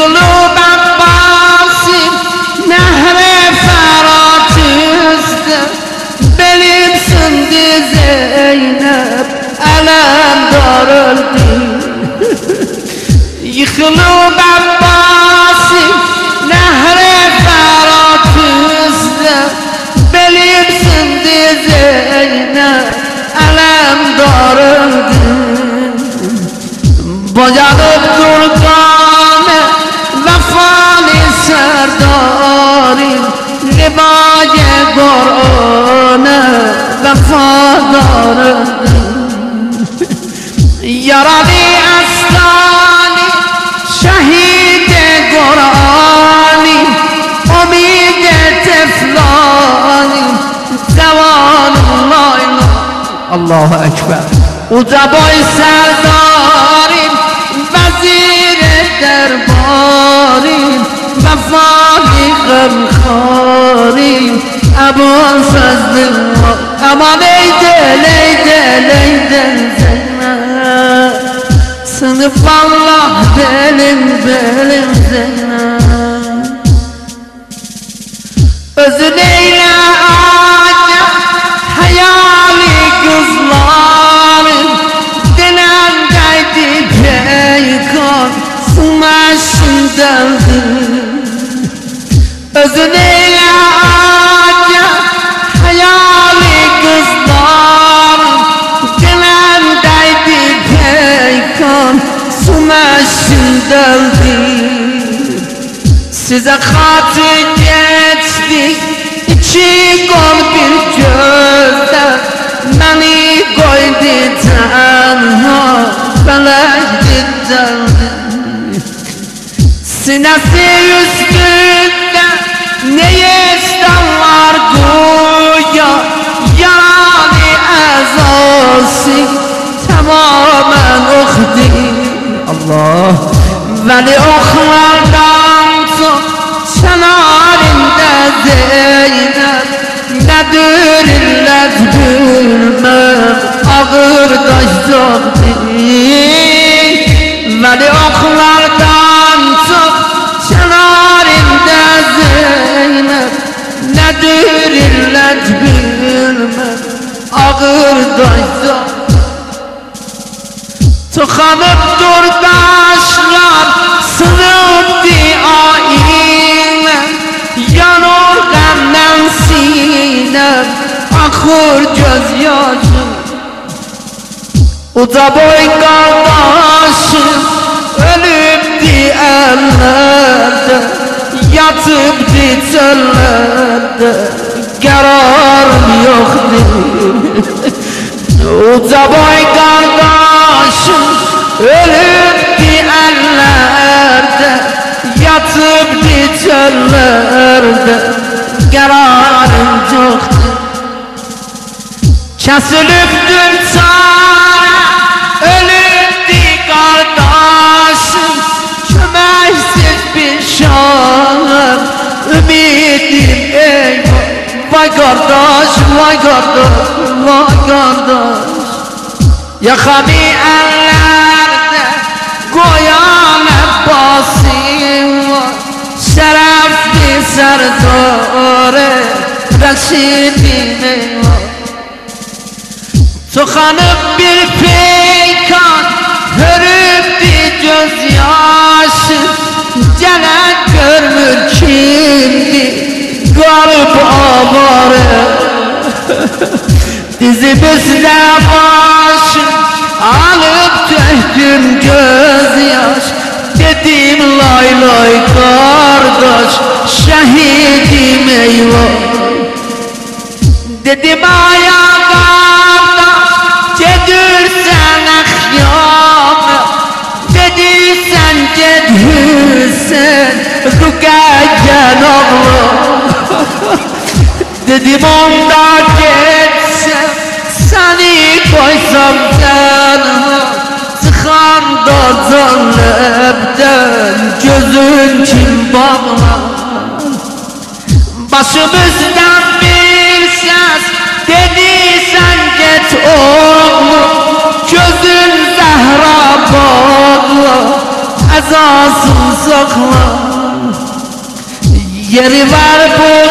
Yıkılıp Abbas'ın nehre Ferhat üstü, belim sındı Zeynep, elemdar öldü. Yıkılıp Abbas'ın nehre Ferhat üstü, belim sındı Zeynep, elemdar öldü. Boyanıp durganı vefali serdarim, rivaye Kur'an'ı vefadarım. Yaralı aslanı şehide Kur'an'ı, umide teflanı zevanullahi. Allahu Ekber. Uca boy serdarim, vezir derbarim, vefali gımkharim, Ebu Fazlullah. Aman eydel eydel eydel Zeynep, sınıf Allah belim belim Zeynep. Özün eyle acem hayali kızlarım, dilemdeydi peykan sumaşındadır. Özün eyle acem hayali kızlarım, dilemdeydi peykan sumaşındadır. Size hatı geçtik iki gol bir gözde, beni koydu tenha felekti derdi. Sinesi üstünde ne isterler güya, yani ezası tamamen okdi. Allah veli oklardan çok çenarinde Zeynep, nedir illet bilmem ağır taştaktı. Veli oklardan çok çenarinde Zeynep, nedir illet bilmem ağır taştaktı. Tıkanıp dur taşlar, sınıftı ayine, yanır gamden sinem, akır gözyaşım. Uca boy kardeşim ölüptü ellerde, yatıptı çöllerde, kararım yoktu. Uca boy kardeşim ölüptü ellerde, yatıptı çöllerde, kararım yoktu. Kesiliptür çare, ölüptü kardeşim, kömeksiz bir şanım, ümidim eyvah. Vay kardeş, vay kardeş, vay kardeş. Yakami ellerde koyan Abbas'ım var, şerefli serdare Reşid'im eyvah. Tıkanıp bir peykan, hörüptü gözyaşı, celek görmür kimdi garip avare. Dizimizde başım alıp döktüm gözyaş, dedim lay lay kardeş şehidim eyvah. Dedim ayağa kardeş cedirsen ahyamı, dediysen cedhüsen rükayyen ağla. Dedim onda geçsem seni koysam tenha, sıkanda zannepten gözün kim bağlar. Başımızdan bir ses dedi sen git oğlum, gözün zehra bağla, ezasın sakla. Yeri var bu